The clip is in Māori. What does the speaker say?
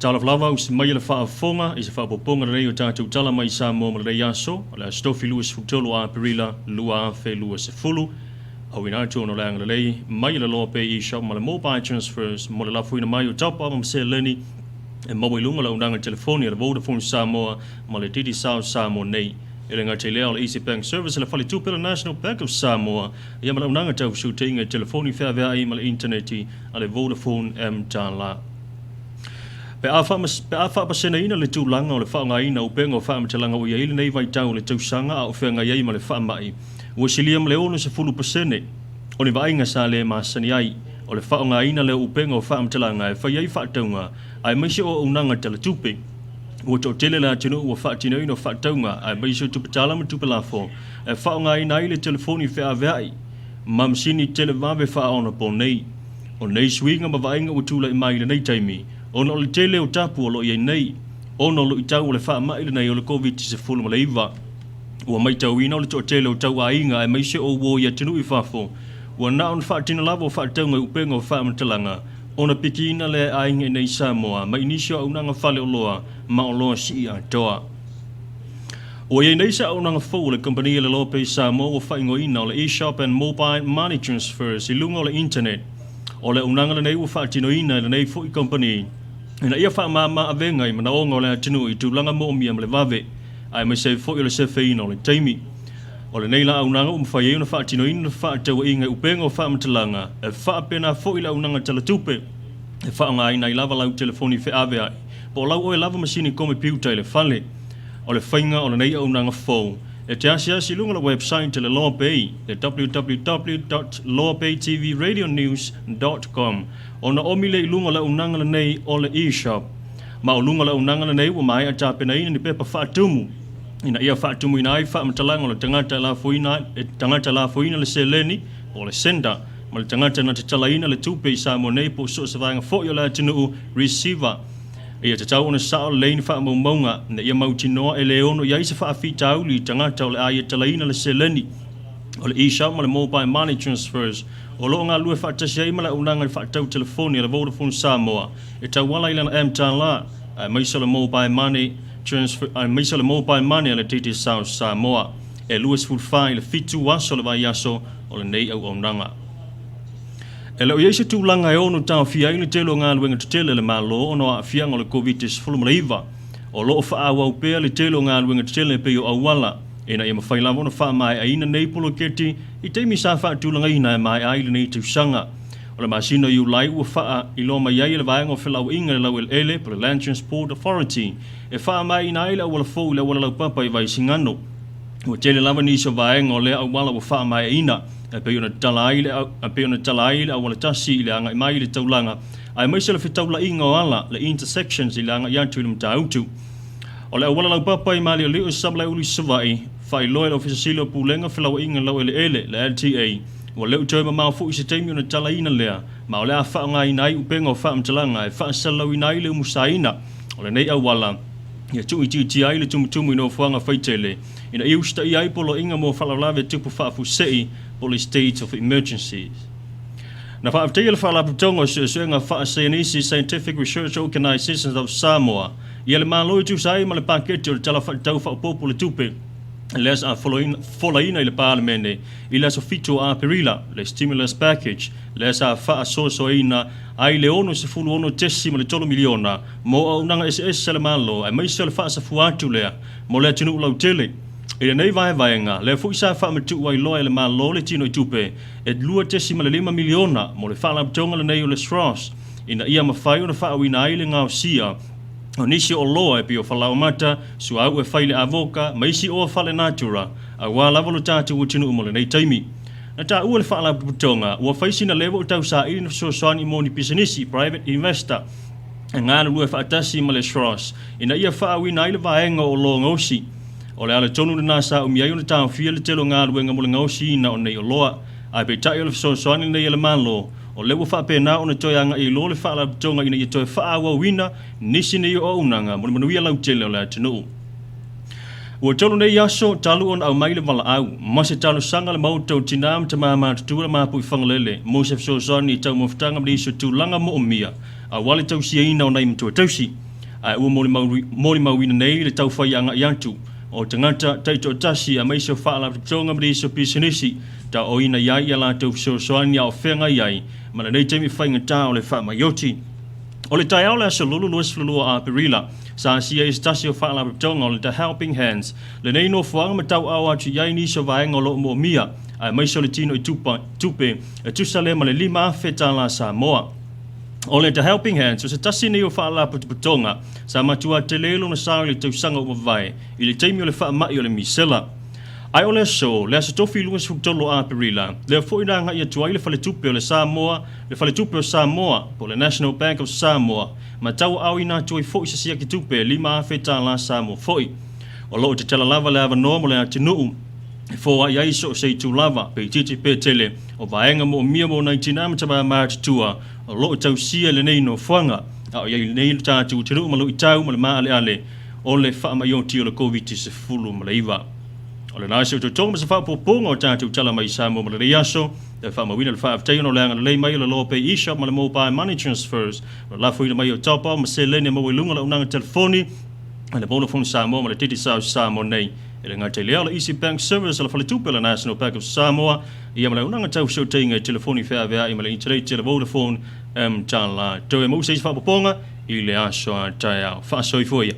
Tala Flava us mai le Faatagisia is Faapoponga le o tātou Tala Mai Samoa le yaso le stofi luas futolo a perila lua fe luas fulu au ina to no lang le mai le lo pe shop ma le mobile transfers mo le la fuina mai o top of se leni e mo ilunga le unanga telefonia le Vodafone Samoa ma le Titi South Samoa nei ele nga tele al Easy Bank Service le fali tupela National Bank of Samoa ia ma le unanga tau shooting e telefoni fa va ma le interneti ale Vodafone TALA Pe afa pasena ina le tūlanga o le whaangaina o penga o whaamatalanga o iaile nei vai tau le tausanga a o whenga iei ma le whaamai. Ua siliam le ono se fulu pasene o le vainga sa le maasani ai o le whaangaina le o penga o whaamatalanga e whai ei whaataunga ai maise o unanga tala tupe. Ua to tele la tino ua whaatino ino whaataunga ai maise o tupetala ma tupelafo e whaangaina ai le telefoni whea veai ma msini tele vave whaona po nei. O nei swinga ma vainga o tula i mai le nei taimi. Ono le tele o tapu o lo i nei. Ono lo i tau o le wha mai le nei o le COVID-19 ma le iwa. Ua mai tau ina o le to tele o tau a inga e maise o wo i atinu i whafo. Ua na on wha tina lava o wha taunga upenga o wha matalanga. Ona piki ina le a inga nei Samoa. Ma inisio au nanga whale o loa ma o loa si a toa. Ua i nei sa au nanga fau le kompania le loa pe Samoa o wha ingo ina o le e-shop and mobile money transfers i lunga o le internet. O le unanga le nei ua wha tino ina le nei fo i kompania. Ina ia wha maa avenga i mana onga o le atinu i tūlanga mo mia le vave. Ai mai se fo i le sefe ina o le taimi. O le nei la aunanga umwhai e una wha tino ina wha taua inga upenga o wha matalanga. E wha pena fo i la unanga tala tupe. E wha ngā ina i lava lau telefoni whi ave ai. Po lau o e lava masini kome piuta i le whale. O le whainga o le nei aunanga fau. E te asi lunga la website te le Loa Bay, le www.loabaytvradionews.com. O na omile i lunga la unanga la nei o le e-shop. Ma o lunga la unanga la nei ua mai a tāpena ina ni pepa whaatumu. Ina ia whaatumu ina ai whaamatalanga o le tangata la fuina le seleni o le senda. Ma le tangata na te talaina le tupe i Samoa nei po so se vanga fo i o le atunuu receiver. Ia te tau ona sao leini wha maumaunga na ia mautinoa e leono ia isa wha whitau li tangata o le aia talaina le seleni. O le e-shop ma le mobile money transfers. O loo ngā lue whaatasi ma le unanga i whaatau telefoni le Vodafone Samoa. E tau wala i lana TALA ai maisa le mobile money transfer ai maisa le mobile money le Titi South Samoa. E luas fulfai le fitu waso le vai aso o le nei au aunanga. E leo yeise tūlanga e ono tau fia ili telo ngā luenga tutele le malo ono a fianga o le COVID-19 ma le iwa. O loo wha awau pea le telo ngā luenga tutele pe o awala. E na ia mawhai lava na wha mai a ina nei polo keti i teimi sa wha tūlanga ina e mai a ili nei tūsanga. O le masino iu lai ua wha i lo mai ai le vaenga o whilau inga le lau ele po le Land Transport Authority. E wha mai ina ai le awala fau le awala lau papa i vai singano. Ua tele lava niso vaenga o le awala ua wha mai a ina. E pe ona tala ai le awala tasi i le anga i mai le taulanga. Ai maise le whitaula inga o ala le intersections i le anga i antu i le mta autu. O le awala lau papa i mali o leo sabla uli savai. Fai loe le ofisa silo pulenga whilau inga lau ele le LTA. Wa leo tōma maa fu i se teimi o na tala ina lea. Ma o lea wha ngā ina i upenga o wha mtalanga e wha salau ina i leo musaina. O le nei awala. Ia tu i ti ai le tumutumu ino fuanga whaitele. Ina i usta i ai polo inga mo whalalawe tupu whaafu sei po le state of emergencies. Na whaaftea le whaalaputonga suenga Faatagisia Scientific Research Organizations of Samoa. Ia le maa loi tu sai ma le pakete o le tala whaatau whaapopo le tupe. Les a folaina i le parlemene i le sofito a perila le stimulus package les a faasoasoina ai le ono se fulu ono tesi ma le 3 miliona mo au nanga SS le malo ai mai se le faasafu atu lea mo le tinu lau tele i le nei vaenga le fu isa fa matu ai loa le malo le tino i tupe e lua tesi ma le 5 miliona mo le whaalaputonga le nei o le SROS ina ia mawhai o na whaawina ai le ngau sia o nisi o loa e pi o whalau mata, su au e whaile avoka, maisi o whale natura, a wā lavalo tātu o tinu umole nei taimi. Na tā ua le whaala putonga, ua whaisina lewa o tau sa ili na fesoasoani moni pisanisi, private investor, e ngāna lua whaatasi ma le SROS, ina ia whaawina ile vaenga o loa ngausi. O le ala tonu na nasa o miai o le tāo fia le telo ngā luenga mo le ngausi ina o nei o loa, ai pe tai o le fesoasoani nei ele malo, o lewa wha pēnā o na toi anga i lo le wha la tonga ina i toi wha awa wina nisi nei o unanga mo le manuia lau tele o le atunuu. Ua tolu nei aso talu on au maile wala au ma se talo sanga le Maota o tinam te mama tutura Mapuifagalele mo se fesoasoani i tau mawhitanga mli iso tūlanga mo o mia a wale tausia ina o nei mtua tausi. ua moli mawina nei le tau whai anga iantu o tangata taito tasi a maiso whaala tonga mriso pisinisi ta o ina iai ala tau fesoasoani o whenga iai mana nei teimi whainga tā o le wha maioti. O le tai au le aso lulu luas flulua a perila sa sia is tasi o whaala tonga o le The Helping Hands le nei no whaanga matau au atu iai ni so vaenga o lo mo mia a maiso le tino i tupe e tusale ma le 5 fetala Samoa. O le The Helping Hands, o se tasi nei o whaala putonga, sa matua te lelo na sao le tausanga o mawai, i le teimi o le wha mai o le misela. Ai o le so, le asa tofi lunga sutolo a perila, le fuina nga ia tuai le fale tupe o le Samoa, le fale tupe o Samoa, po le National Bank of Samoa, ma tau au ina tuai foi sa sia ki tupe, 5 fetala Samoa foi. O lo te tala lava le ava nomo le atunuu, fo ai so sei tu lava pe titi pe tele o vaenga mo mia mo 19 taba march tua o lo tau sia le nei no fanga o ia nei ta tu tru mo lo tau mo le ma ale o le fa ma yon ti o le covid se fulu mo le iva o le naso to tong se fa poponga o ta tu tala mai Samoa mo le yaso le fa ma wina le fa aftai no le le mai le lo pe e-shop mo le mobile money transfers la fo ile mai o topa mo se le ne mo lunga la unanga telefoni le Vodafone Samoa mo le titi Samoa nei ele ngate lea le Easy Bank Service la fale tupe la National Bank of Samoa ia mala unanga tau so teinga telefoni fea vea i mala internet tele Vodafone tala to e mo se fa poponga i le aso tai au fa so i foia